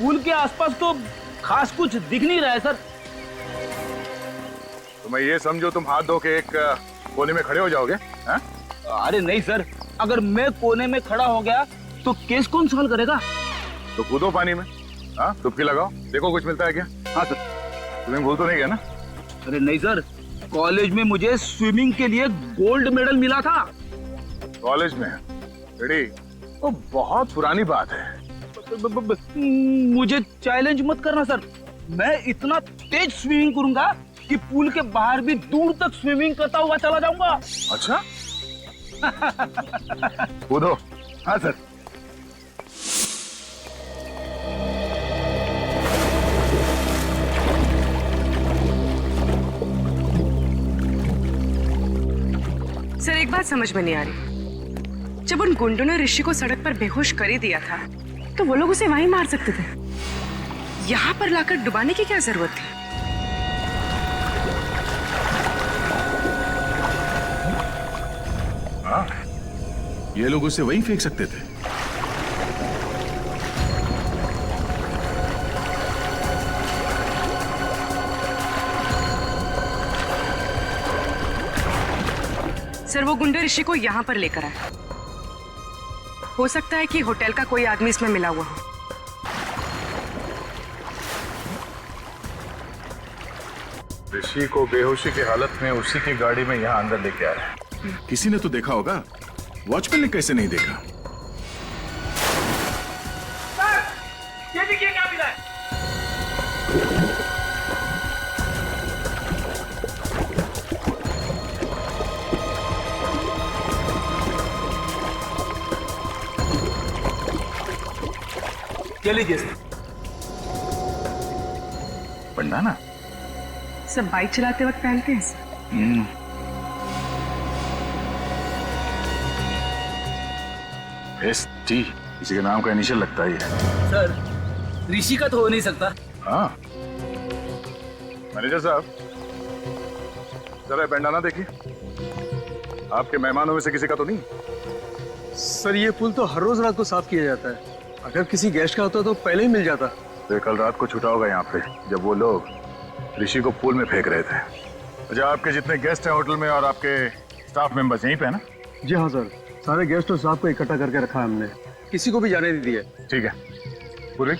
Pool के आसपास तो खास कुछ दिख नहीं रहा है सर। तो मैं ये समझो तुम हाथ धो के एक कोने में खड़े हो जाओगे? हाँ? अरे नहीं सर, अगर मैं कोने में खड़ा हो गया तो केस कौन सॉल्व करेगा? तो कूदो पानी में, हाँ डुबकी लगाओ, देखो कुछ मिलता है क्या? हाँ सर। तुम्हें भूल तो नहीं गया ना? अरे नहीं सर, कॉलेज में मुझे स्विमिंग के लिए गोल्ड मेडल मिला था। कॉलेज में? रेडी? तो बहुत पुरानी बात है। मुझे चैलेंज मत करना सर, मैं इतना तेज स्विमिंग करूंगा कि पूल के बाहर भी दूर तक स्विमिंग करता हुआ चला जाऊंगा। अच्छा? कूदो। हाँ सर। सर एक बात समझ में नहीं आ रही, जब उन गुंडों ने ऋषि को सड़क पर बेहोश कर ही दिया था तो वो लोग उसे वहीं मार सकते थे, यहाँ पर लाकर डुबाने की क्या जरूरत थी? हाँ, ये लोग उसे वहीं फेंक सकते थे। सर वो गुंडे ऋषि को यहाँ पर लेकर आए, हो सकता है कि होटल का कोई आदमी इसमें मिला हुआ हो। ऋषि को बेहोशी की हालत में उसी की गाड़ी में यहाँ अंदर लेके आ रहे हैं। किसी ने तो देखा होगा, वॉचमैन ने कैसे नहीं देखा? सर, ये देखिए क्या मिला है। ये लीजिए सर। बंडाना? सब बाइक चलाते वक्त पहनते हैं सर। एसटी किसी के नाम का इनिशियल लगता ही है। सर, ऋषि का तो हो नहीं सकता। हाँ। मैनेजर साहब, जरा बैंडाना देखिए, आपके मेहमानों में से किसी का तो नहीं? सर ये पुल तो हर रोज रात को साफ किया जाता है, अगर किसी गेस्ट का होता तो पहले ही मिल जाता। तो कल रात को छुटा होगा यहाँ पे, जब वो लोग ऋषि को पूल में फेंक रहे थे। अच्छा, आपके जितने गेस्ट हैं होटल में और आपके स्टाफ मेंबर्स यहीं पे है ना? जी हाँ सर, सारे गेस्ट और स्टाफ को इकट्ठा करके रखा है हमने, किसी को भी जाने नहीं दिया। ठीक है पूरी,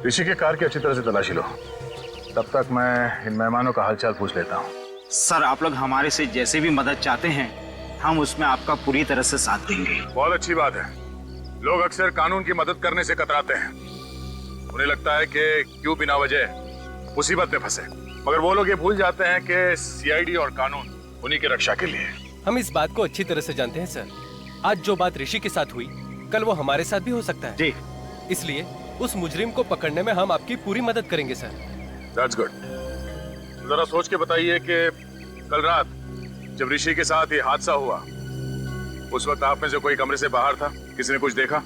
ऋषि के कार की अच्छी तरह से तलाशी लो, तब तक मैं इन मेहमानों का हालचाल पूछ लेता हूँ। सर आप लोग हमारे से जैसे भी मदद चाहते हैं हम उसमें आपका पूरी तरह से साथ देंगे। बहुत अच्छी बात है। लोग अक्सर कानून की मदद करने से कतराते हैं, उन्हें लगता है कि क्यों बिना वजह मुसीबत में फंसे, मगर वो लोग ये भूल जाते हैं कि सीआईडी और कानून उन्हीं की रक्षा के लिए। हम इस बात को अच्छी तरह से जानते हैं सर, आज जो बात ऋषि के साथ हुई कल वो हमारे साथ भी हो सकता है जी, इसलिए उस मुजरिम को पकड़ने में हम आपकी पूरी मदद करेंगे सर। That's good. जरा सोच के बताइए कि कल रात जब ऋषि के साथ ये हादसा हुआ, उस वक्त आप में से कोई कमरे से बाहर था? किसी ने कुछ देखा?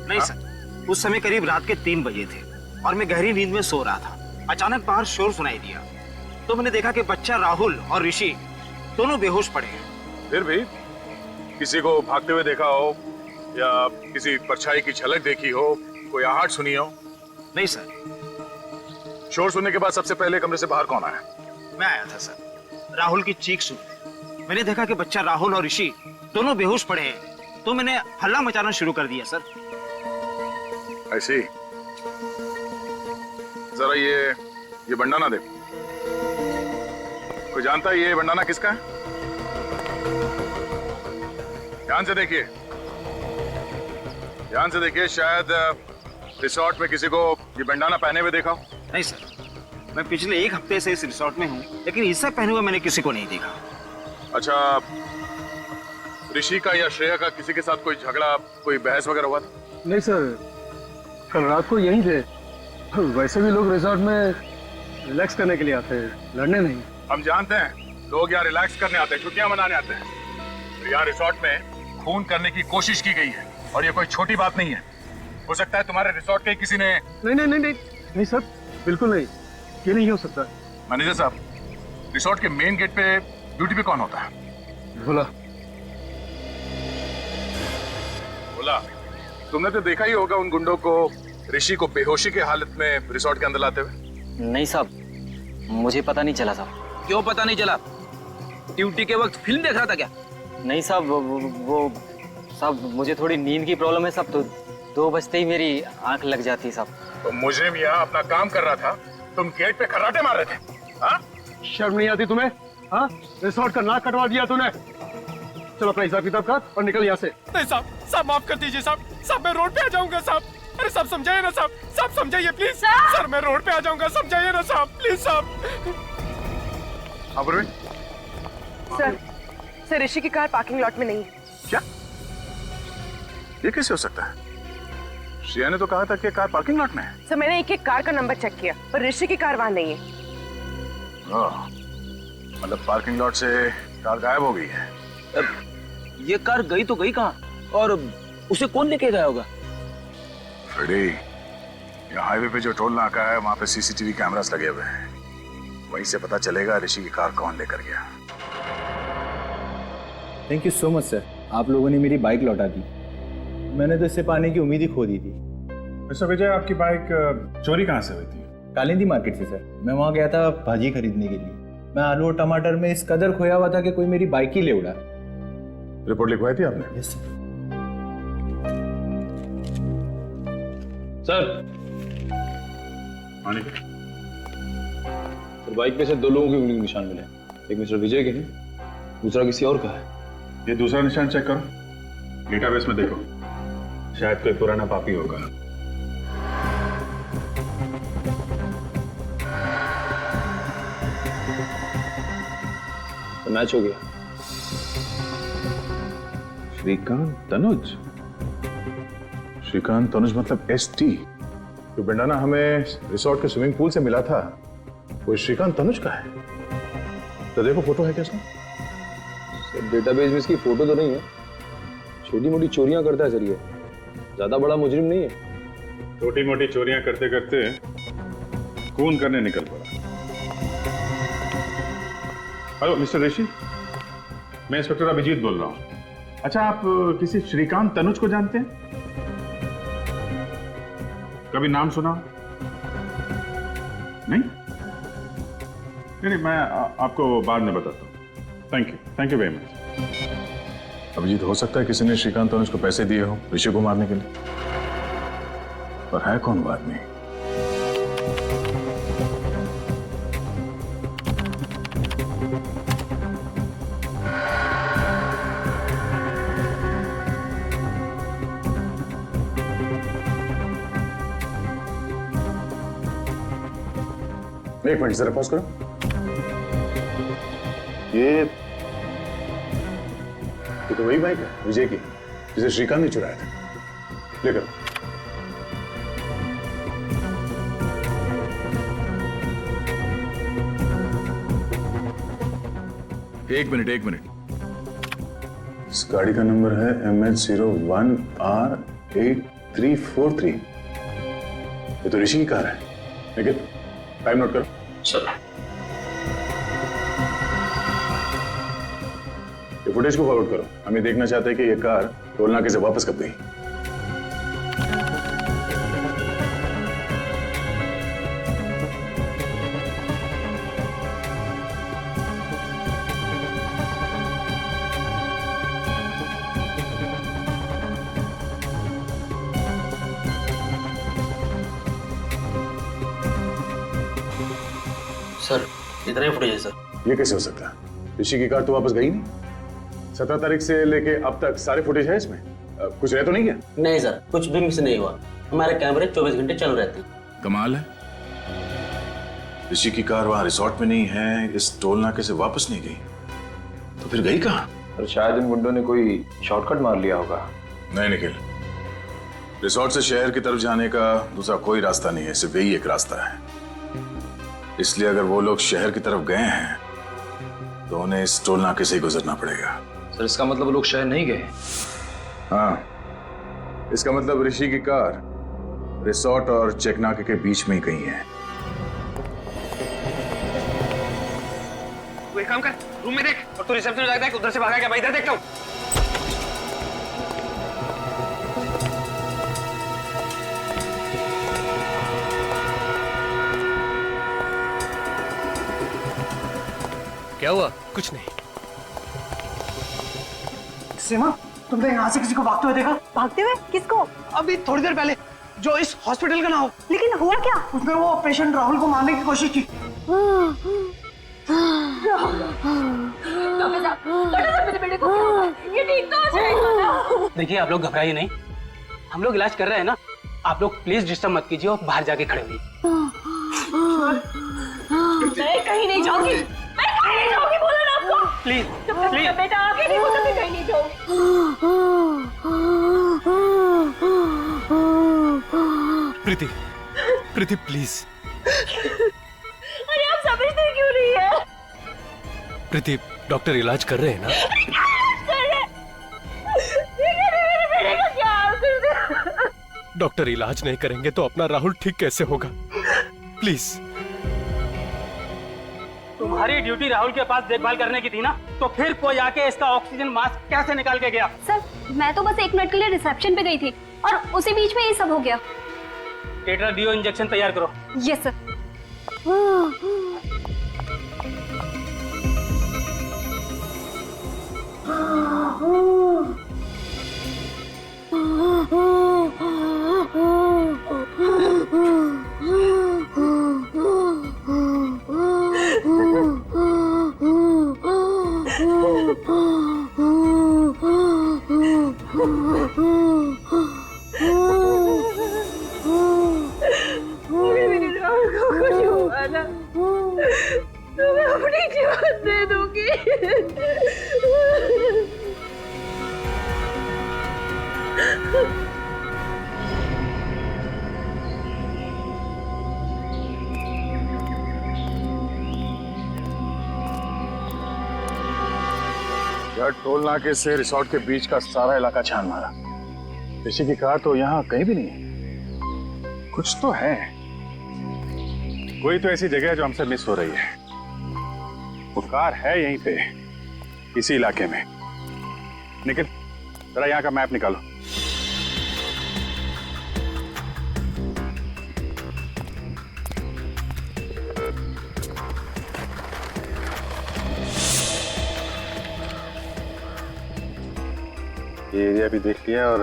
नहीं सर, उस समय करीब रात के 3 बजे थे और मैं गहरी नींद में सो रहा था। अचानक बाहर शोर सुनाई दिया तो मैंने देखा कि बच्चा राहुल और ऋषि दोनों बेहोश पड़े हैं। फिर भी किसी को भागते हुए देखा हो या किसी परछाई की झलक देखी हो, कोई आहट सुनी हो? नहीं सर। शोर सुनने के बाद सबसे पहले कमरे से बाहर कौन आया? मैं आया था सर, राहुल की चीख सुन मैंने देखा कि बच्चा राहुल और ऋषि दोनों बेहोश पड़े हैं, तो मैंने हल्ला मचाना शुरू कर दिया सर। ऐसी जरा ये बंडाना देखो, कोई जानता है ये बंडाना किसका है? ध्यान से देखिए, ध्यान से देखिए, शायद रिसोर्ट में किसी को ये बंडाना पहने हुए देखा हो। नहीं सर, मैं पिछले 1 हफ्ते से इस रिसोर्ट में हूँ, लेकिन इससे पहने हुए मैंने किसी को नहीं देखा। अच्छा, ऋषि का या श्रेया का किसी के साथ कोई झगड़ा, कोई बहस वगैरह हुआ था? नहीं सर, कल रात को यहीं थे। वैसे भी लोग रिसोर्ट में रिलैक्स करने के लिए आते हैं, लड़ने नहीं। हम जानते हैं लोग यहाँ रिलैक्स करने आते हैं, छुट्टियां मनाने आते हैं। यहाँ रिसोर्ट में खून करने की कोशिश की गई है और ये कोई छोटी बात नहीं है। हो सकता है तुम्हारे रिसोर्ट के किसी ने। नहीं नहीं नहीं नहीं नहीं सर, बिल्कुल नहीं, ये नहीं हो सकता। मैनेजर साहब, रिसोर्ट के मेन गेट पे ड्यूटी पे कौन होता है? भोला। भोला, तुमने तो देखा ही होगा उन गुंडों को ऋषि को बेहोशी के हालत में रिसोर्ट के अंदर लाते हुए? नहीं साहब, मुझे पता नहीं चला साहब। क्यों पता नहीं चला? ड्यूटी के वक्त फिल्म देख रहा था क्या? नहीं साहब, वो साहब मुझे थोड़ी नींद की प्रॉब्लम है साहब, तो 2 बजते ही मेरी आंख लग जाती है साहब। तो मुजरिम यहाँ अपना काम कर रहा था, तुम गेट पे खर्राटे मार रहे थे। हाँ? शर्म नहीं आती तुम्हें? हाँ, रिसोर्ट का नाक कटवा दिया तूने। चलो अपना हिसाब किताब कर और निकल यहाँ से। नहीं साहब, साहब माफ कर दीजिए साहब, साहब मैं रोड पे आ जाऊंगा साहब। अरे साहब समझाइए ना साहब, साहब समझाइए प्लीज। सर मैं रोड पे आ जाऊंगा, समझाइए ना साहब, प्लीज साहब। हाँ परवीन, सर ऋषि की कार पार्किंग लॉट में नहीं है। क्या? ये कैसे हो सकता है? श्रेया ने तो कहा था कि कार पार्किंग लॉट में है। सर मैंने एक कार का नंबर चेक किया, पर ऋषि की कार वहाँ नहीं है। मतलब पार्किंग लॉट से कार गायब हो गई है। ये कार गई तो गई कहाँ, और उसे कौन लेके गया होगा? फ्रेडी, ये हाईवे पे जो टोल नाका है वहां पे सीसीटीवी कैमरास लगे हुए हैं, वहीं से पता चलेगा ऋषि की कार कौन लेकर गया। Thank you so much sir, आप लोगों ने मेरी बाइक लौटा दी। मैंने तो इससे पाने की उम्मीद ही खो दी थी। मिस्टर विजय, आपकी बाइक चोरी कहाँ से हुई थी? कालिंदी मार्केट से सर। मैं वहाँ गया था भाजी खरीदने के लिए। मैं आलू और टमाटर में इस कदर खोया हुआ था कि कोई मेरी बाइक ही ले उड़ा। रिपोर्ट लिखवाई थी आपने? Yes sir. सर बाइक पे से 2 लोगों के उंगली के निशान मिले। एक मिस्टर विजय के हैं, दूसरा किसी और का है। ये दूसरा निशान चेक करो, डेटाबेस में देखो, शायद कोई पुराना पापी होगा। तो मैच हो गया। श्रीकांत तनुज? श्रीकांत तनुज मतलब ST? जो बिंडाना हमें रिसोर्ट के स्विमिंग पूल से मिला था, वो श्रीकांत तनुज का है। तो देखो फोटो है कैसा? सर डेटाबेस में इसकी फोटो तो नहीं है, छोटी मोटी चोरियां करता है सर, ये ज्यादा बड़ा मुजरिम नहीं है। छोटी मोटी चोरियां करते करते खून करने निकल पड़ा। हेलो मिस्टर ऋषि, मैं इंस्पेक्टर अभिजीत बोल रहा हूँ। अच्छा, आप किसी श्रीकांत तनुज को जानते हैं? कभी नाम सुना? नहीं, मैं आपको बाद में बताता हूँ। Thank you very much. Abhijit, हो सकता है किसी ने श्रीकांत तनुज को पैसे दिए हो ऋषि को मारने के लिए, पर है कौन वो आदमी? एक मिनट जरा पॉज करो। ये तो वही बाइक है विजय की, जिसे श्रीकांत ने चुराया था। लेकर एक मिनट। इस गाड़ी का नंबर है MH01R8343। ये तो ऋषि की कार है। लेकिन टाइम नोट करो। सर ये फुटेज को फॉरवर्ड करो। हम ये देखना चाहते हैं कि ये कार टोल नाके से वापस कब गई। सर इतना ही फुटेज है सर। ये कैसे हो सकता है? ऋषि की कार तो वापस गई नहीं। 17 तारीख से लेके अब तक सारे फुटेज है इसमें। कुछ रह तो नहीं गया? नहीं सर, कुछ भी मिस नहीं हुआ। हमारे कैमरे 24 घंटे चल रहे थे। कमाल है, ऋषि की कार वहां रिसोर्ट में नहीं है, इस टोल नाके से वापस नहीं गई, तो फिर गई कहाँ? और शायद इन गुंडों ने कोई शॉर्टकट मार लिया होगा। नहीं निखिल, रिसोर्ट से शहर की तरफ जाने का दूसरा कोई रास्ता नहीं है, सिर्फ यही एक रास्ता है। इसलिए अगर वो लोग शहर की तरफ गए हैं तो उन्हें इस टोल नाके से ही गुजरना पड़ेगा। सर इसका मतलब वो लोग शहर नहीं गए? हाँ, इसका मतलब ऋषि की कार रिसोर्ट और चेक नाके के बीच में ही कहीं है। तू एक काम कर, रूम में देख, और तू रिसेप्शन जाकर देख, उधर से भागा क्या? मैं इधर देखता हूँ। क्या हुआ? कुछ नहीं। सीमा, तुमने यहाँ से किसी को भागते हुए देखा? भागते हुए? किसको? अभी थोड़ी देर पहले, जो इस हॉस्पिटल का ना हो। लेकिन हुआ क्या? उसने वो पेशेंट राहुल को मारने की कोशिश की। मेरे बेटे को क्या हुआ? ये ठीक तो हो जाएगा ना? देखिए, आप लोग घबराइए नहीं, हम लोग इलाज कर रहे हैं ना। आप लोग प्लीज डिस्टर्ब मत कीजिए और बाहर जाके खड़े होइए। मैं कहीं नहीं जाऊंगी, मैं कहीं नहीं जाऊंगी, बोला ना आपको। प्लीज प्लीज बेटा, आगे नहीं बोला, मैं कहीं नहीं जाऊंगी। प्रीति, प्रीति प्लीज। अरे आप समझते क्यों नहीं है? प्रीति, डॉक्टर इलाज कर रहे हैं ना? डॉक्टर इलाज नहीं करेंगे तो अपना राहुल ठीक कैसे होगा? प्लीज। तुम्हारी ड्यूटी राहुल के पास देखभाल करने की थी ना, तो फिर कोई आके इसका ऑक्सीजन मास्क कैसे निकाल के गया? सर, मैं तो बस 1 मिनट के लिए रिसेप्शन पे गई थी और उसी बीच में ये सब हो गया। टेट्राडियो इंजेक्शन तैयार करो। Yes sir. मैं अपनी जान दे दूंगी। यार, टोल नाके से रिसोर्ट के बीच का सारा इलाका छान मारा। किसी की कार तो यहाँ कहीं भी नहीं है। कुछ तो है, कोई तो ऐसी जगह है जो हमसे मिस हो रही है। वो कार है यहीं पे, इसी इलाके में। निखिल, जरा यहाँ का मैप निकालो। ये एरिया भी देख लिया और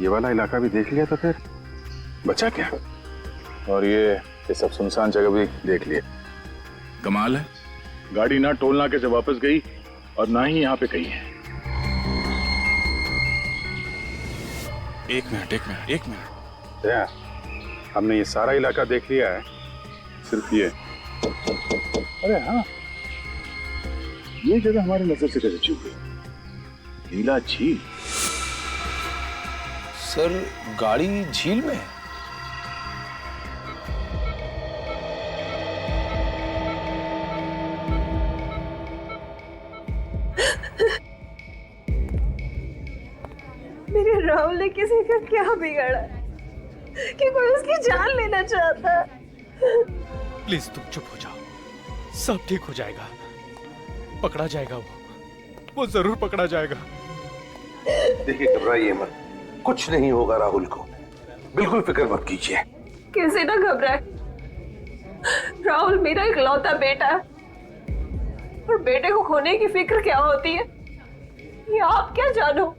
ये वाला इलाका भी देख लिया, तो फिर बचा क्या? और ये सब सुनसान जगह भी देख लिया। कमाल है, गाड़ी ना टोल नाके से वापस गई और ना ही यहाँ पे कहीं है। एक मिनट। क्या? हमने ये सारा इलाका देख लिया है, सिर्फ ये। अरे हाँ, ये जगह हमारी नजर से कैसे चूक गई? नीला झील। सर, गाड़ी झील में है? मेरे राहुल ने किसी का क्या बिगाड़ा कि कोई उसकी जान लेना चाहता है? प्लीज तुम चुप हो जाओ, सब ठीक हो जाएगा। पकड़ा जाएगा, वो जरूर पकड़ा जाएगा। देखिए, घबराइए मत, कुछ नहीं होगा राहुल को, बिल्कुल फिक्र मत कीजिए। कैसे ना घबराए, राहुल मेरा इकलौता बेटा है और बेटे को खोने की फिक्र क्या होती है ये आप क्या जानो।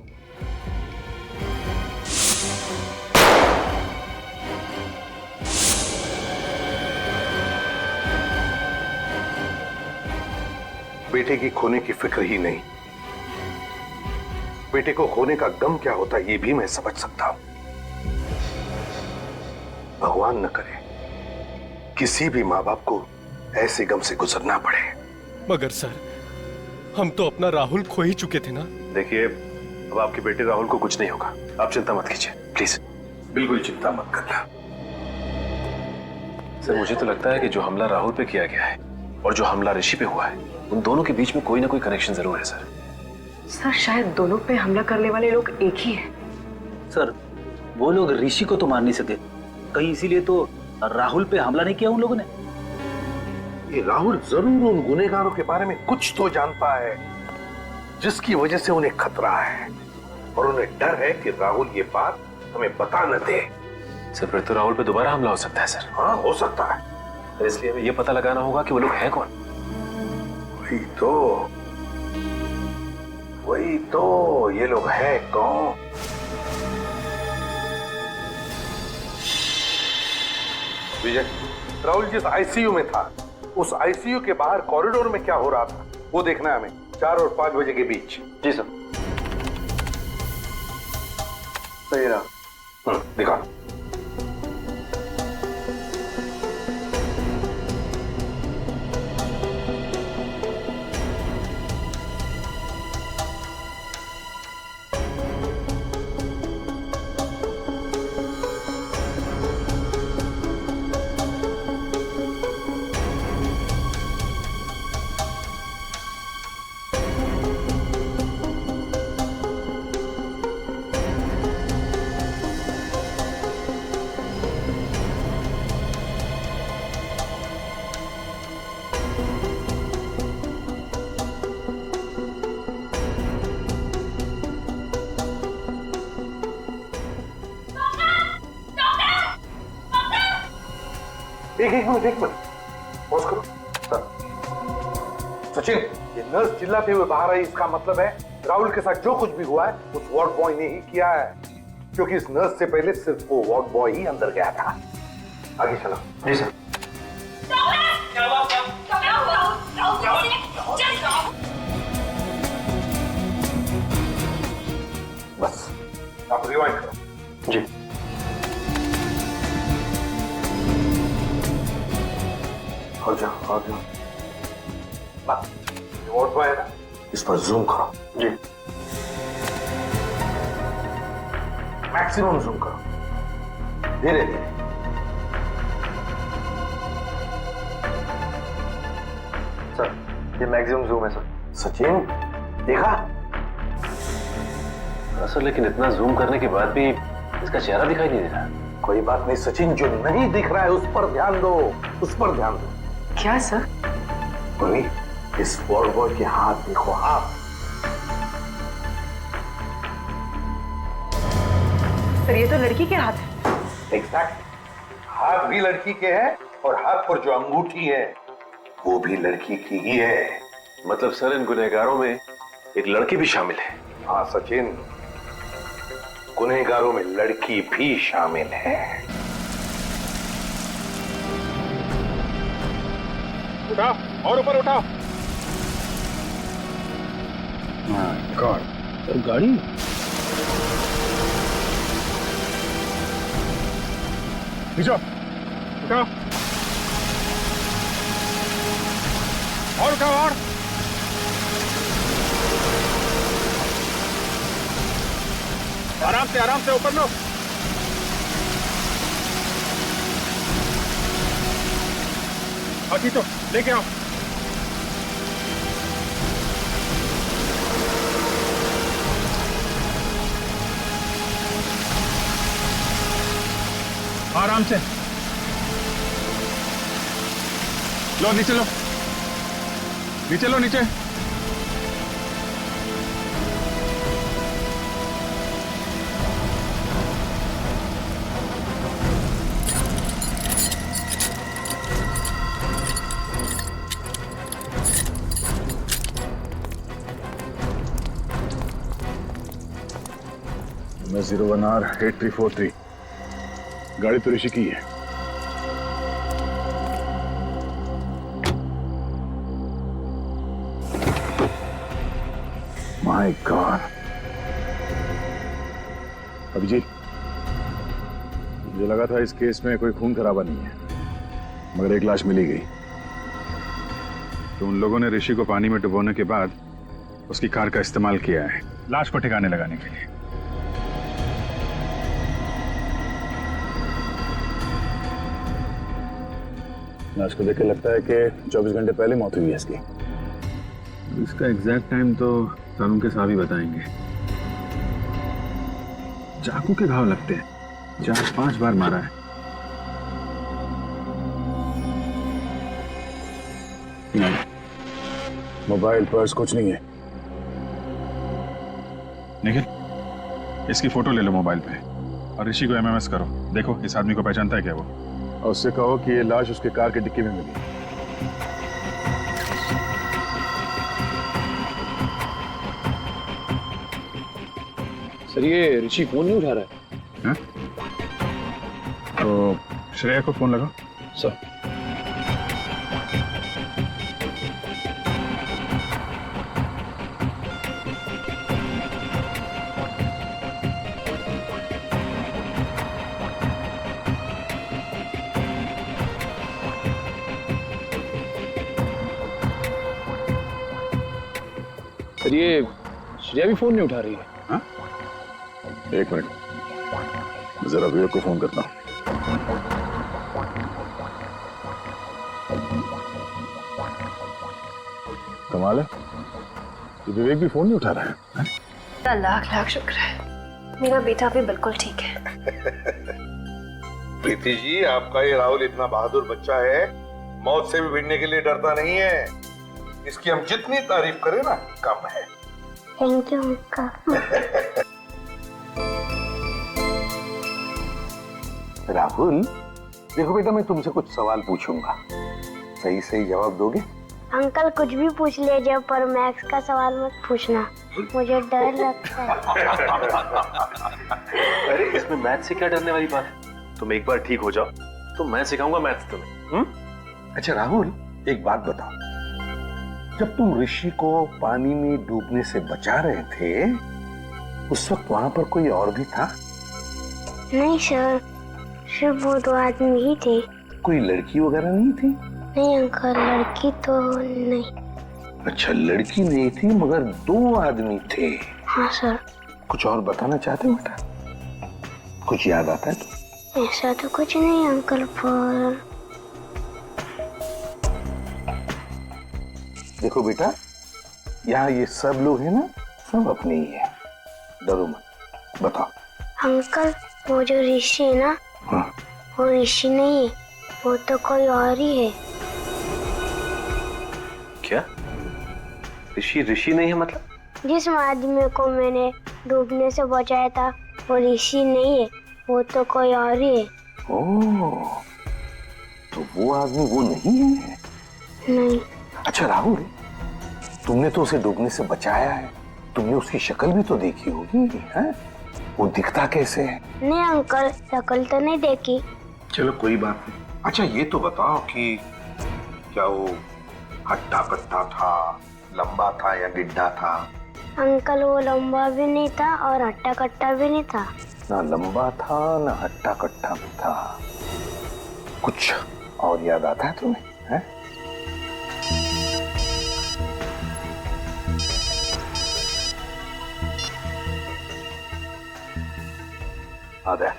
बेटे की खोने की फिक्र ही नहीं, बेटे को खोने का गम क्या होता है ये भी मैं समझ सकता हूं। भगवान न करे किसी भी माँ बाप को ऐसे गम से गुजरना पड़े। मगर सर, हम तो अपना राहुल खो ही चुके थे ना। देखिए, अब आपके बेटे राहुल को कुछ नहीं होगा, आप चिंता मत कीजिए, प्लीज बिल्कुल चिंता मत करना। सर, मुझे तो लगता है कि जो हमला राहुल पे किया गया है और जो हमला ऋषि पे हुआ है, उन दोनों के बीच में कोई ना कोई कनेक्शन जरूर है सर। सर, शायद दोनों पे हमला करने वाले लोग एक ही हैं। सर, वो लोग ऋषि को तो मार नहीं सके, कहीं इसीलिए तो राहुल पे हमला नहीं किया उन लोगों ने। ये राहुल जरूर उन गुनहगारों के बारे में कुछ तो जानता है जिसकी वजह से उन्हें खतरा है और उन्हें डर है कि राहुल ये बात हमें बता न दे। सर, फिर तो राहुल पे दोबारा हमला हो सकता है सर। हाँ, हो सकता है। तो इसलिए हमें ये पता लगाना होगा कि वो लोग हैं कौन। वही तो ये लोग हैं कौन? विजय, राहुल जिस आईसीयू में था उस आईसीयू के बाहर कॉरिडोर में क्या हो रहा था वो देखना है हमें 4 और 5 बजे के बीच। जी सर। सही रहा। दिखा। एक मिनट पॉज करो। सर, सचिन, ये नर्स चिल्लाते हुए बाहर आई, इसका मतलब है राहुल के साथ जो कुछ भी हुआ है उस वार्ड बॉय ने ही किया है, क्योंकि इस नर्स से पहले सिर्फ वो वार्ड बॉय ही अंदर गया था। आगे चलो। जी सर। बस आप रिवाइंड करो। जी। आ जाओ। बस वार्ड बॉय है ना, इस पर जूम करो। जी। मैक्सिमम जूम करो, धीरे धीरे। सर, ये मैक्सिमम जूम है सर। सचिन, देखा? सर, लेकिन इतना जूम करने के बाद भी इसका चेहरा दिखाई नहीं दे रहा। कोई बात नहीं सचिन, जो नहीं दिख रहा है उस पर ध्यान दो, उस पर ध्यान दो। क्या सर? वही, इस वार्ड बॉय के हाथ देखो, हाथ। सर, ये तो लड़की के हाथ है। एग्जैक्ट, हाथ भी लड़की के हैं और हाथ पर जो अंगूठी है वो भी लड़की की ही है। मतलब सर, इन गुनहगारों में एक लड़की भी शामिल है? हाँ सचिन, गुनहगारों में लड़की भी शामिल है। उठाओ और ऊपर उठाओ। गॉड, सर गाड़ी। खींचो, उठाओ और उठाओ और। आराम से ऊपर लो। खींचो, लेके आओ। आराम से लो, नीचे लो, नीचे लो, नीचे। मैं 01R8343, गाड़ी तो ऋषि की है। My God. अभिजीत, मुझे लगा था इस केस में कोई खून खराबा नहीं है, मगर एक लाश मिली गई। तो उन लोगों ने ऋषि को पानी में डुबोने के बाद उसकी कार का इस्तेमाल किया है लाश को ठिकाने लगाने के लिए। लाश को देख के लगता है कि 24 घंटे पहले मौत हुई है इसकी। इसका एग्जैक्ट टाइम तो कानून के साहब ही बताएंगे। चाकू के घाव लगते हैं, 4-5 बार मारा है। नहीं, मोबाइल पर्स कुछ नहीं है। निखिल, इसकी फोटो ले लो मोबाइल पे और ऋषि को एमएमएस करो। देखो इस आदमी को पहचानता है क्या वो, और उससे कहो कि ये लाश उसके कार के डिक्की में मिली। सर ये ऋषि फोन नहीं उठा रहा है। तो श्रेया को फोन लगा। सर सर ये श्रेया भी फोन नहीं उठा रही है। हाँ? एक मिनट, जरा विवेक को फोन करता हूँ। कमाल है, ये विवेक भी फोन नहीं उठा रहा है। लाख लाख शुक्र है, मेरा बेटा भी बिल्कुल ठीक है। प्रीति जी, आपका ये राहुल इतना बहादुर बच्चा है, मौत से भी भिड़ने के लिए डरता नहीं है। इसकी हम जितनी तारीफ करें ना कम है। Thank you uncle. राहुल, देखो बेटा, मैं तुमसे कुछ सवाल पूछूंगा, सही सही जवाब दोगे? अंकल कुछ भी पूछ लीजिए, पर मैथ्स का सवाल मत पूछना, मुझे डर लगता है। अरे इसमें मैथ से क्या डरने वाली बात है? तुम एक बार ठीक हो जाओ तो मैं सिखाऊंगा मैथ्स तुम्हें। अच्छा राहुल, एक बात बताओ, जब तुम ऋषि को पानी में डूबने से बचा रहे थे, उस वक्त वहां पर कोई और भी था? नहीं सर, सिर्फ वो दो आदमी ही थे। कोई लड़की वगैरह नहीं थी? नहीं अंकल, लड़की तो नहीं। अच्छा, लड़की नहीं थी मगर दो आदमी थे। हाँ सर। कुछ और बताना चाहते हो बेटा? कुछ याद आता है तो? ऐसा तो कुछ नहीं अंकल, पर देखो बेटा, यहाँ ये सब लोग हैं ना, सब अपने ही है, डरो मत। बताओ। अंकल वो जो ऋषि है ना, हाँ। वो ऋषि नहीं है, वो तो कोई और ही है। क्या? ऋषि ऋषि नहीं है मतलब? जिस आदमी को मैंने डूबने से बचाया था वो ऋषि नहीं है, वो तो कोई और ही है। ओह, तो वो आदमी वो नहीं है? नहीं। अच्छा राहुल, तुमने तो उसे डूबने से बचाया है, तुमने उसकी शक्ल भी तो देखी होगी, हैं? वो दिखता कैसे है? नहीं अंकल, शक्ल तो नहीं देखी। चलो कोई बात नहीं। अच्छा ये तो बताओ कि क्या वो हट्टा कट्टा था, लंबा था या गिड्ढा था? अंकल वो लंबा भी नहीं था और हट्टा कट्टा भी नहीं था। ना लंबा था ना हट्टा कट्टा भी था। कुछ और याद आता है तुम्हें? हैं? आता है?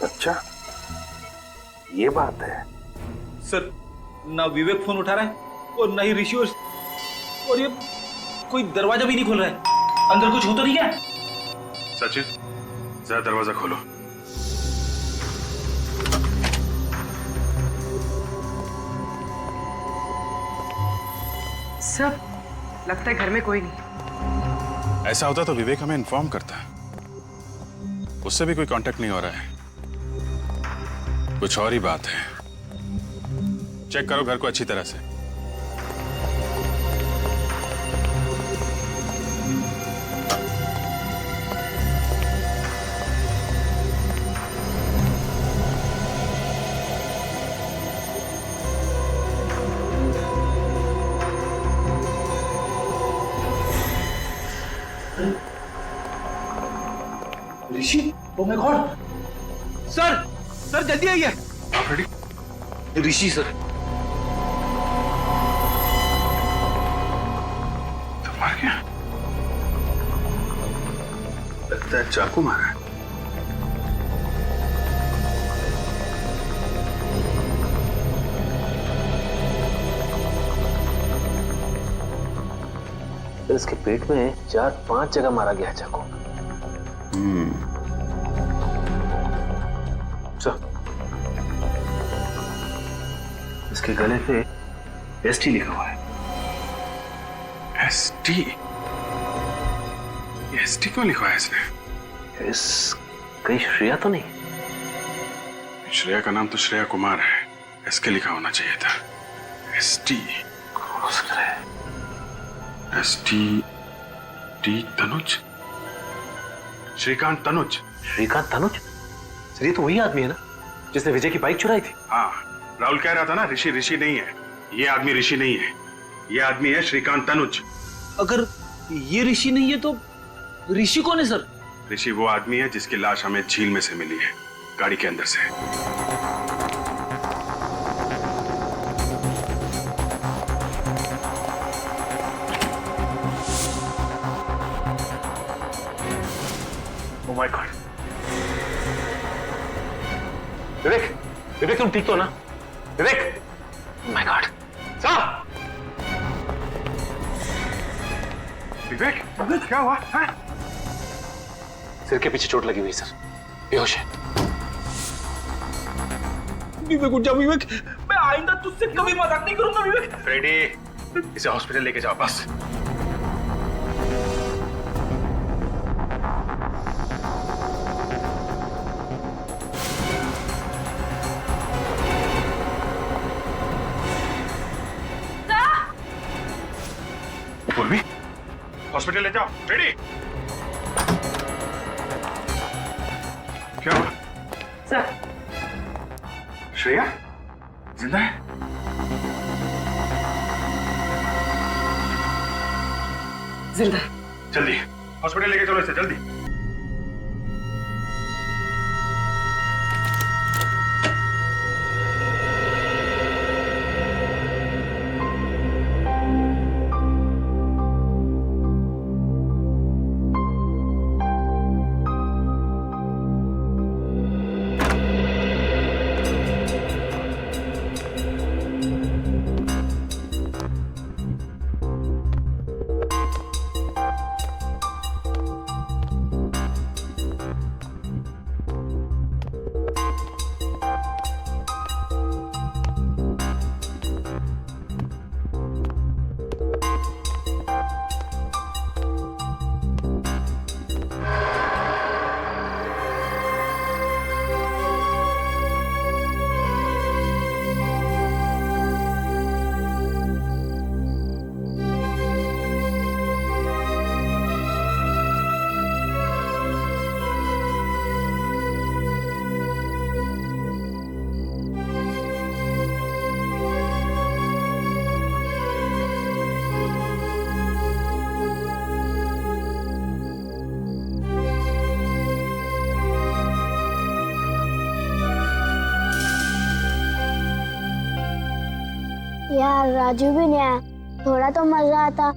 अच्छा ये बात है। सर, ना विवेक फोन उठा रहा है और ना ही ऋषि, और ये कोई दरवाजा भी नहीं खोल रहा है। अंदर कुछ हो तो नहीं क्या? सचिन, जरा दरवाजा खोलो। सब लगता है घर में कोई नहीं। ऐसा होता तो विवेक हमें इन्फॉर्म करता, उससे भी कोई कांटेक्ट नहीं हो रहा है। कुछ और ही बात है। चेक करो घर को अच्छी तरह से। Rishi, oh my god! Sir, sir जल्दी आइए। ऋषि सर। तो मार गया, लगता है चाकू मारा है। इसके पेट में 4-5 जगह मारा गया चाकू। इसके गले पे एसटी लिखा हुआ है। एसटी? एसटी क्यों लिखा है इसने? इस कहीं श्रेया तो नहीं? श्रेया का नाम तो श्रेया कुमार है, एसके लिखा होना चाहिए था। एसटी हो सकता है। टी तनुज, श्रीकांत तनुज। श्रीकांत तनुज? सर ये तो वही आदमी है ना जिसने विजय की बाइक चुराई थी। हाँ, राहुल कह रहा था ना, ऋषि नहीं है ये आदमी, ऋषि नहीं है ये आदमी है श्रीकांत तनुज। अगर ये ऋषि नहीं है तो ऋषि कौन है सर? ऋषि वो आदमी है जिसकी लाश हमें झील में से मिली है, गाड़ी के अंदर से। Oh my God. विवेक, विवेक तुम ठीक तो ना? विवेक! Oh my God. साहब! विवेक, विवेक क्या हुआ? हाँ? सिर के पीछे चोट लगी हुई सर, बेहोश है। विवेक उठ जा विवेक, मैं आइंदा तुझसे कभी मजाक नहीं करूंगा विवेक। फ्रेडी, इसे हॉस्पिटल लेके जाओ बस। पूर्वी, हॉस्पिटल ले जाओ। फ्रेडी, क्या हुआ? सर, श्रेया जिंदा है? जिंदा। जल्दी हॉस्पिटल लेके चलो इसे, जल्दी। यार राजू भी नहीं आया, थोड़ा तो मजा आता।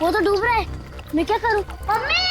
वो तो डूब रहा है, मैं क्या करूं? मम्मी!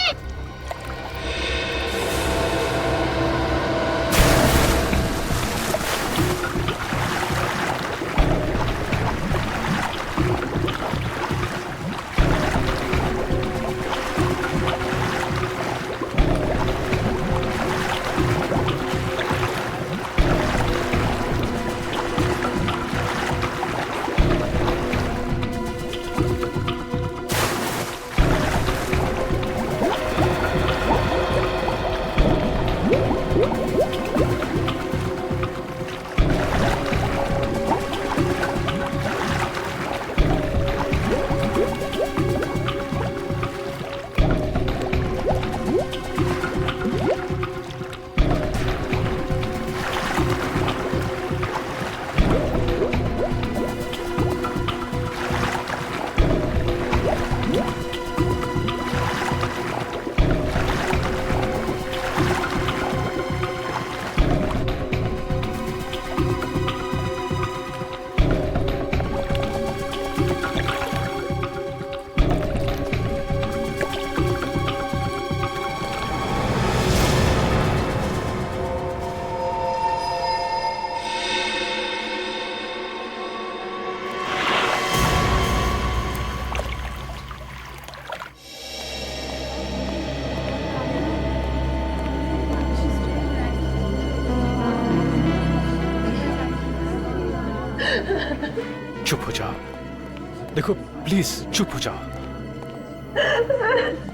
जाओ। देखो प्लीज चुप हो जाओ।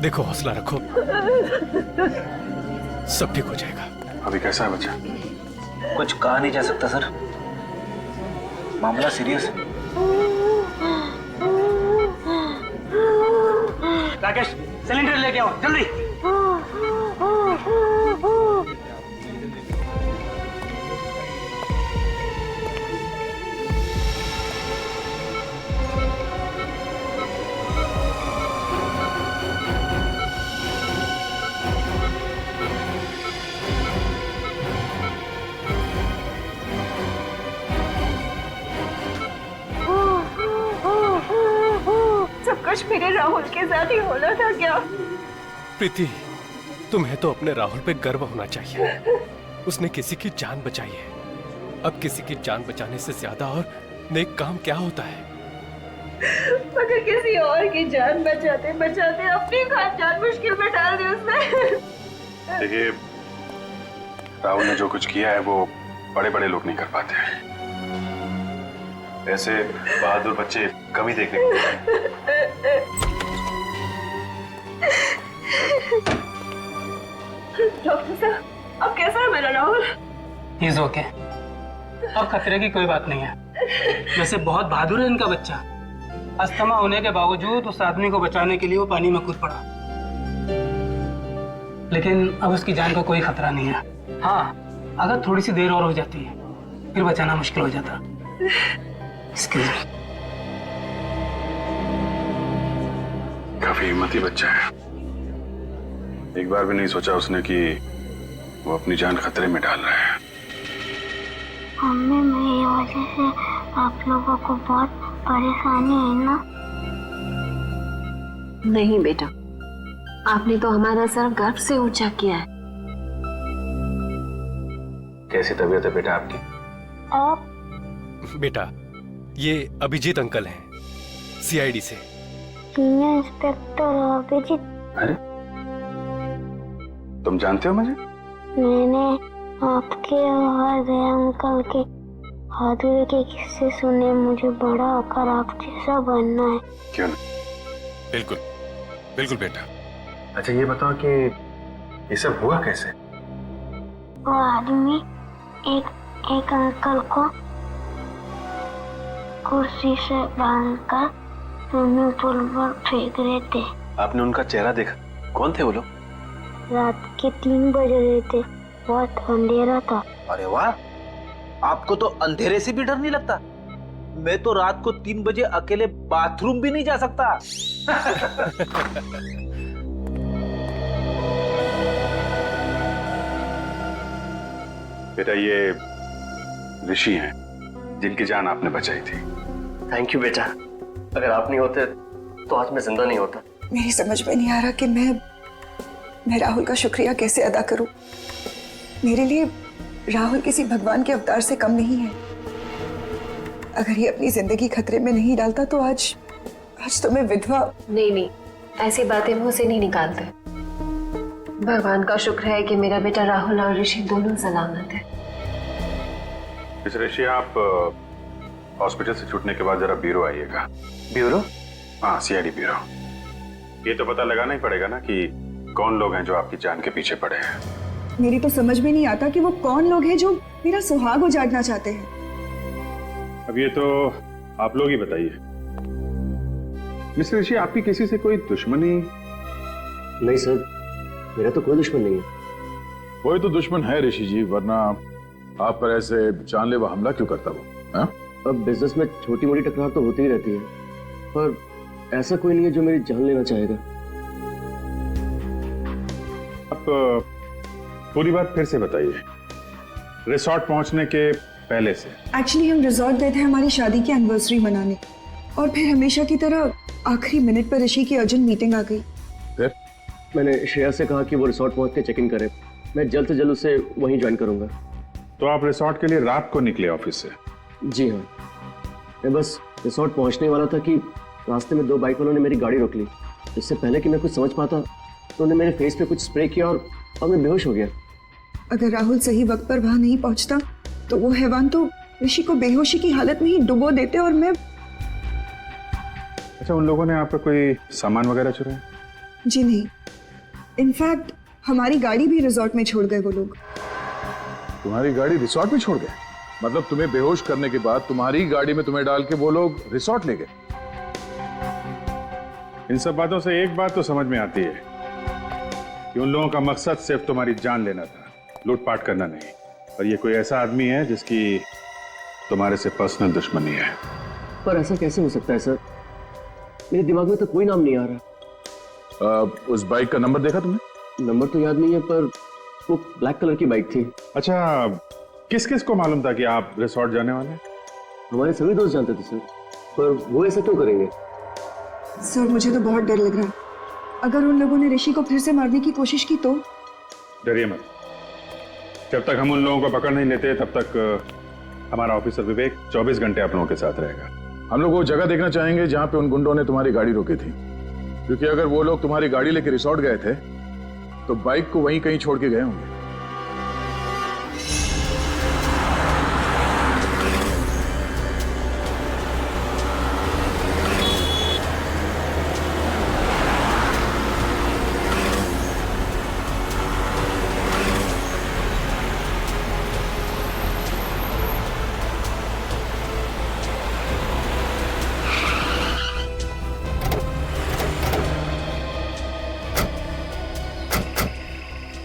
देखो हौसला रखो, सब ठीक हो जाएगा। अभी कैसा है बच्चा? कुछ कहा नहीं जा सकता सर, मामला सीरियस है। राकेश सिलेंडर लेके आओ जल्दी। सब कुछ मेरे राहुल के साथ ही होना था क्या? प्रीति, तुम्हें तो अपने राहुल पे गर्व होना चाहिए। उसने किसी की जान बचाई है। अब किसी की जान बचाने से ज्यादा और नेक काम क्या होता है? मगर किसी और की जान बचाते बचाते अपनी खास जान मुश्किल में डाल दी उसने। देखिए, राहुल ने जो कुछ किया है वो बड़े बड़े लोग नहीं कर पाते। ऐसे बहादुर बच्चे कम ही देखने को मिलते हैं। डॉक्टर साहब, अब कैसा है मेरा राहुल? He's okay. अब खतरे की कोई बात नहीं है। वैसे बहुत बहादुर है इनका बच्चा। अस्थमा होने के बावजूद उस आदमी को बचाने के लिए वो पानी में कूद पड़ा, लेकिन अब उसकी जान का कोई खतरा नहीं है। हाँ, अगर थोड़ी सी देर और हो जाती है फिर बचाना मुश्किल हो जाता। काफी हिम्मती बच्चा है। एक बार भी नहीं सोचा उसने कि वो अपनी जान खतरे में डाल रहा है। मम्मी, मेरी वजह से आप लोगों को बहुत परेशानी है ना? नहीं बेटा, आपने तो हमारा सर गर्व से ऊंचा किया है। कैसी तबीयत है बेटा आपकी? आप? बेटा, ये अभिजीत अंकल हैं, सीआईडी से। Senior inspector Abhijit? अरे, तुम जानते हो मुझे? मैंने आपके और दया अंकल के बहादुरी के किस्से सुने। मुझे बड़ा होकर आप जैसा बनना है। क्यों नहीं? बिल्कुल बिल्कुल बेटा। अच्छा ये बताओ कि ये सब हुआ कैसे? वो आदमी एक अंकल को कुर्सी से बांधकर स्विमिंग पूल पर फेंक रहे थे। आपने उनका चेहरा देखा? कौन थे वो लोग? रात के 3 बज रहे थे, बहुत अंधेरा था। अरे वाह, आपको तो अंधेरे से भी डर नहीं लगता? मैं तो रात को 3 बजे अकेले बाथरूम भी नहीं जा सकता। बेटा, ये ऋषि हैं जिनकी जान आपने बचाई थी। थैंक यू बेटा, अगर आप नहीं होते तो आज मैं जिंदा नहीं होता। मेरी समझ में नहीं आ रहा कि मैं राहुल का शुक्रिया कैसे अदा करूं। मेरे लिए राहुल किसी भगवान के अवतार से कम नहीं है। अगर ये अपनी जिंदगी खतरे में नहीं डालता तो आज तो मैं विधवा। नहीं, ऐसी बातें मुंह से नहीं निकालते। भगवान का शुक्र है कि मेरा बेटा राहुल और ऋषि दोनों सलामत है। ऋषि, आप हॉस्पिटल से छूटने के बाद जरा ब्यूरो आइएगा। ब्यूरो? हाँ, सीआईडी ब्यूरो। ये तो पता लगाना ही पड़ेगा ना कि कौन लोग हैं जो आपकी जान के पीछे पड़े हैं। मेरी तो समझ में नहीं आता कि वो कौन लोग हैं जो मेरा सुहाग उजाड़ना चाहते हैं। अब ये तो आप लोग ही बताइए। मिस्टर ऋषि, आपकी किसी से कोई दुश्मनी? नहीं सर, मेरा तो कोई दुश्मन नहीं है। कोई तो दुश्मन है ऋषि जी, वरना आप पर ऐसे जानलेवा हमला क्यों करता वो? अब बिजनेस में छोटी मोटी टकरार तो होती ही रहती है, पर ऐसा कोई नहीं है जो मेरी जान लेना चाहेगा। आप पूरी बात फिर से बताइए, रिसोर्ट पहुंचने के पहले से। एक्चुअली हम रिजॉर्ट गए थे हमारी शादी की एनिवर्सरी मनाने, और फिर हमेशा की तरह आखिरी मिनट पर ऋषि की अर्जेंट मीटिंग आ गई। फिर मैंने श्रेया से कहा कि वो रिसोर्ट पहुंच के चेक इन करे। मैं जल्द से जल्द उसे वहीं ज्वाइन करूंगा। तो आप रिसोर्ट के लिए रात को निकले ऑफिस से? जी हाँ, मैं बस रिसोर्ट पहुंचने वाला था कि रास्ते में 2 बाइक वालों ने मेरी गाड़ी रोक ली। इससे पहले कि मैं कुछ समझ पाता तो उन्होंने मेरे फेस पे कुछ स्प्रे किया और मैं बेहोश हो गया। अगर राहुल सही वक्त पर वहां नहीं पहुंचता तो वो हैवान तो ऋषि को बेहोशी की हालत में ही डुबो देते और मैं अच्छा, उन लोगों ने आप पे कोई सामान वगैरह चुराया? जी नहीं, इनफैक्ट हमारी गाड़ी भी रिजॉर्ट में छोड़ गए वो लोग। तुम्हारी गाड़ी रिसोर्ट में छोड़ गए? मतलब तुम्हें बेहोश करने के बाद तुम्हारी गाड़ी में तुम्हें डाल के वो लोग रिसोर्ट ले गए? इन सब बातों से एक बात तो समझ में आती है कि उन लोगों का मकसद सिर्फ तुम्हारी जान लेना था, लूटपाट करना नहीं। और ये कोई ऐसा आदमी है जिसकी तुम्हारे से पर्सनल दुश्मनी है। पर ऐसा कैसे हो सकता है सर? मेरे दिमाग में तो कोई नाम नहीं आ रहा। उस बाइक का नंबर देखा तुमने? नंबर तो याद नहीं है, पर वो ब्लैक कलर की बाइक थी। अच्छा, किस किस को मालूम था कि आप रिसोर्ट जाने वाले हैं? हमारे सभी दोस्त जानते थे सर, पर वो ऐसा क्यों करेंगे? सर मुझे तो बहुत डर लग रहा है। अगर उन लोगों ने ऋषि को फिर से मारने की कोशिश की तो? डरिए मत, जब तक हम उन लोगों को पकड़ नहीं लेते तब तक हमारा ऑफिसर विवेक 24 घंटे आप लोगों के साथ रहेगा। हम लोग वो जगह देखना चाहेंगे जहां पे उन गुंडों ने तुम्हारी गाड़ी रोकी थी, क्योंकि अगर वो लोग तुम्हारी गाड़ी लेके रिसोर्ट गए थे तो बाइक को वहीं कहीं छोड़ के गए होंगे।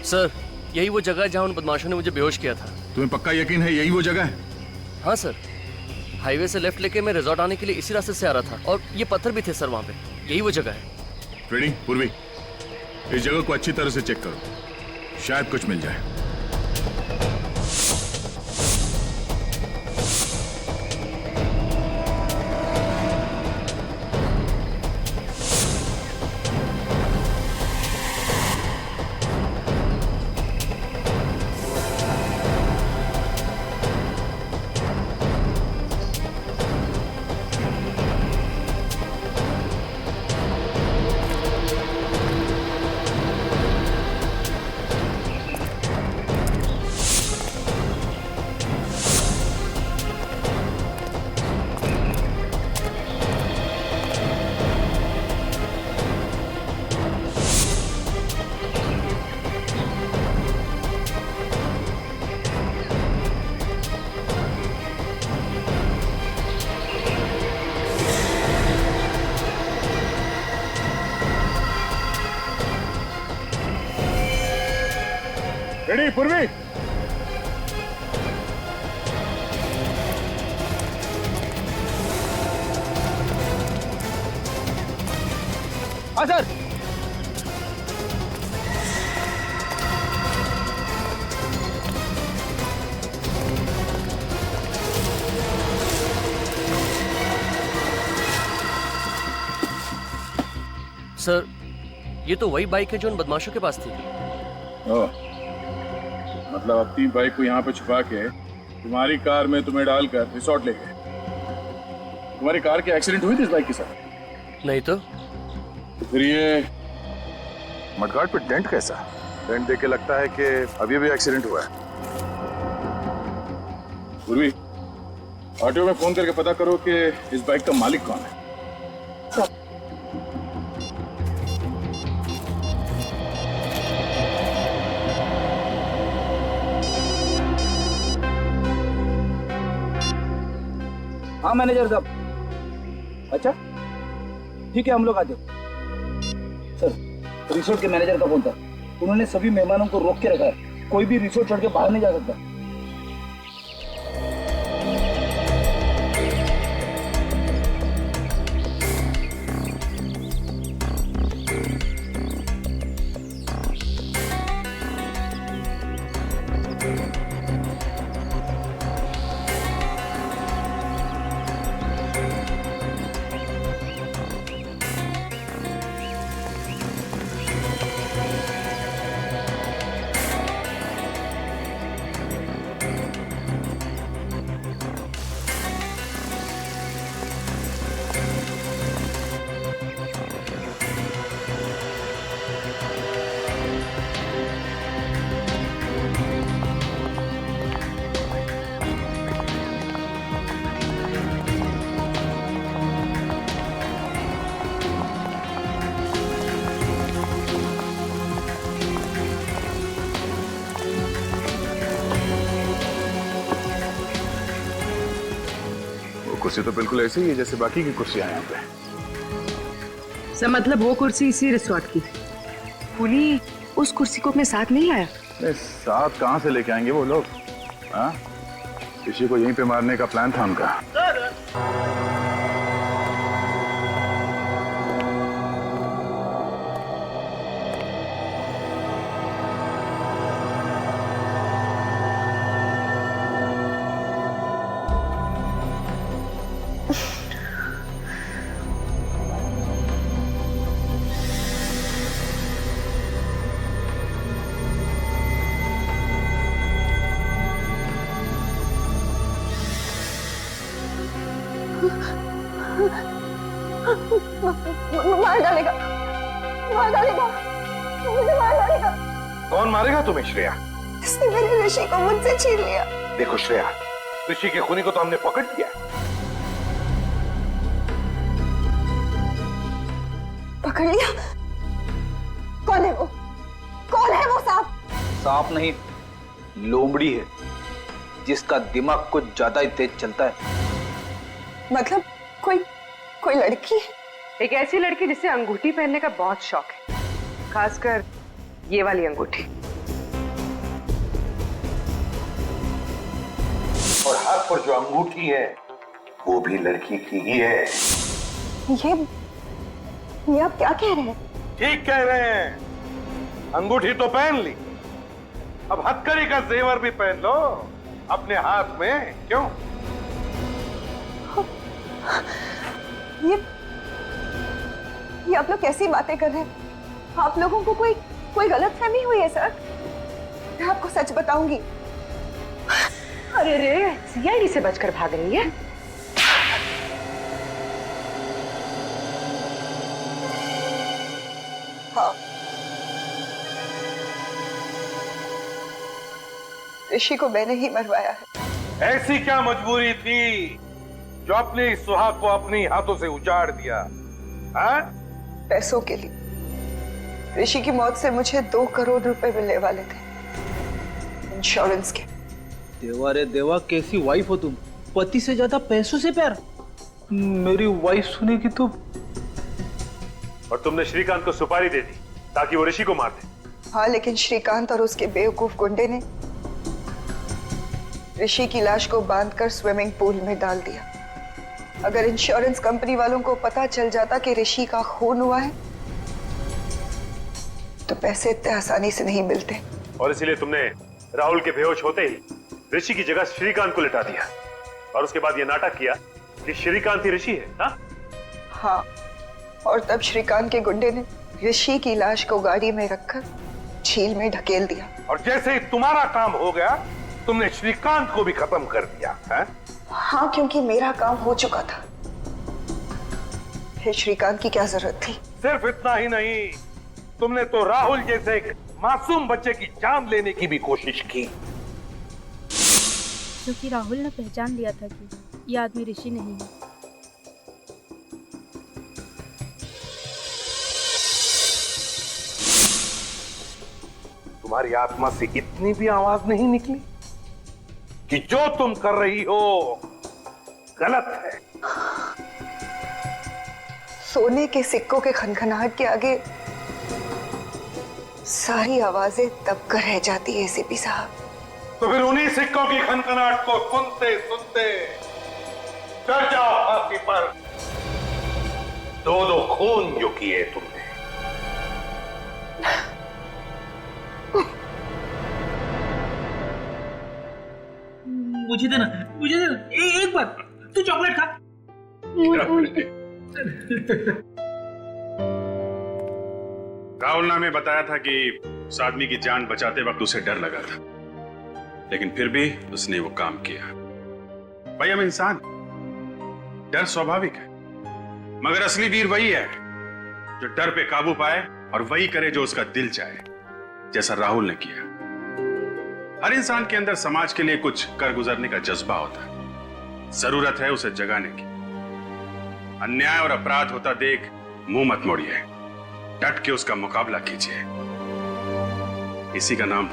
सर, यही वो जगह है जहां उन बदमाशों ने मुझे बेहोश किया था। तुम्हें पक्का यकीन है यही वो जगह है? हाँ सर, हाईवे से लेफ्ट लेके मैं रिजॉर्ट आने के लिए इसी रास्ते से आ रहा था और ये पत्थर भी थे सर वहां पे। यही वो जगह है। फ्रेडी, पूर्वी, इस जगह को अच्छी तरह से चेक करो, शायद कुछ मिल जाए। रेडी पूर्वी? हाँ सर। सर, ये तो वही बाइक है जो उन बदमाशों के पास थी। मतलब अपनी बाइक को यहाँ पे छुपा के तुम्हारी कार में तुम्हें डालकर रिसोर्ट ले गए। तुम्हारी कार की एक्सीडेंट हुई थी इस बाइक के साथ? नहीं तो फिर ये मडगार्ड पे डेंट कैसा? डेंट देख के लगता है कि अभी भी एक्सीडेंट हुआ है। पूर्वी, ऑटो में फोन करके पता करो कि इस बाइक का मालिक कौन है। हाँ मैनेजर साहब। अच्छा ठीक है, हम लोग आते। सर, रिसोर्ट के मैनेजर का फोन था, उन्होंने सभी मेहमानों को रोक के रखा है, कोई भी रिसोर्ट छोड़ के बाहर नहीं जा सकता। कुर्सी तो बिल्कुल ऐसी ही है जैसे बाकी की कुर्सियां यहाँ पे। सर मतलब वो कुर्सी इसी रिसोर्ट की। पुली उस कुर्सी को अपने साथ नहीं लाया? साथ कहाँ से लेके आएंगे वो लोग? हाँ, किसी को यहीं पे मारने का प्लान था उनका। मार डालेगा, मार डालेगा, मुझे मार डालेगा। कौन मारेगा तुम्हें श्रेया? इसने मेरे ऋषि को मुझसे छीन लिया। देखो श्रेया, ऋषि के खूनी को तो हमने पकड़ लिया। पकड़ लिया? कौन है वो? कौन है वो सांप? सांप नहीं, लोमड़ी है जिसका दिमाग कुछ ज्यादा ही तेज चलता है। मतलब कोई लड़की? एक ऐसी लड़की जिसे अंगूठी पहनने का बहुत शौक है, खासकर ये वाली अंगूठी। और हाथ पर जो अंगूठी है वो भी लड़की की ही है। ये आप क्या कह रहे हैं? ठीक कह रहे हैं। अंगूठी तो पहन ली, अब हथकड़ी का जेवर भी पहन लो अपने हाथ में। क्यों? ये आप लोग कैसी बातें कर रहे हैं? आप लोगों को कोई गलतफहमी हुई है सर? मैं आपको सच बताऊंगी। अरे रे, सीआईडी से बचकर भाग रही है। हाँ, ऋषि को मैंने ही मरवाया है। ऐसी क्या मजबूरी थी जो अपने सुहाग को अपनी हाथों से उजाड़ दिया? हाँ? पैसों के लिए। ऋषि की मौत से मुझे 2 करोड़ रुपए मिलने वाले थे, इंश्योरेंस के। देवा रे देवा, कैसी वाइफ हो तुम? पति से ज्यादा पैसों से प्यार। मेरी वाइफ सुनेगी तो। और तुमने श्रीकांत को सुपारी दे दी ताकि वो ऋषि को मार दे। हाँ, लेकिन श्रीकांत और उसके बेवकूफ गुंडे ने ऋषि की लाश को बांधकर स्विमिंग पूल में डाल दिया। अगर इंश्योरेंस कंपनी वालों को पता चल जाता कि ऋषि का खून हुआ है तो पैसे इतने आसानी से नहीं मिलते। और इसीलिए तुमने राहुल के बेहोश होते ही ऋषि की जगह श्रीकांत को लिटा दिया और उसके बाद ये नाटक किया कि श्रीकांत ही ऋषि है। हाँ, और तब श्रीकांत के गुंडे ने ऋषि की लाश को गाड़ी में रखकर झील में ढकेल दिया। और जैसे ही तुम्हारा काम हो गया तुमने श्रीकांत को भी खत्म कर दिया है? हाँ, क्योंकि मेरा काम हो चुका था। फिर श्रीकांत की क्या जरूरत थी? सिर्फ इतना ही नहीं, तुमने तो राहुल जैसे एक मासूम बच्चे की जान लेने की भी कोशिश की। क्योंकि राहुल ने पहचान लिया था कि ये आदमी ऋषि नहीं है। तुम्हारी आत्मा से इतनी भी आवाज नहीं निकली कि जो तुम कर रही हो गलत है? सोने के सिक्कों के खनखनाहट के आगे सारी आवाजें दबकर रह जाती है एसीपी साहब। तो फिर उन्हीं सिक्कों की खनखनाहट को सुनते सुनते चढ़ जाओ फांसी पर। 2 खून जो किए तुमने। मुझे देना, मुझे देना। एक बार तू चॉकलेट खा। राहुल ने हमें बताया था कि उस आदमी की जान बचाते वक्त उसे डर लगा था, लेकिन फिर भी उसने वो काम किया। भाई हम इंसान, डर स्वाभाविक है, मगर असली वीर वही है जो डर पे काबू पाए और वही करे जो उसका दिल चाहे, जैसा राहुल ने किया। हर इंसान के अंदर समाज के लिए कुछ कर गुजरने का जज्बा होता है, जरूरत है उसे जगाने की। अन्याय और अपराध होता देख मुंह मत मोड़िए, डट के उसका मुकाबला कीजिए। इसी का नाम तो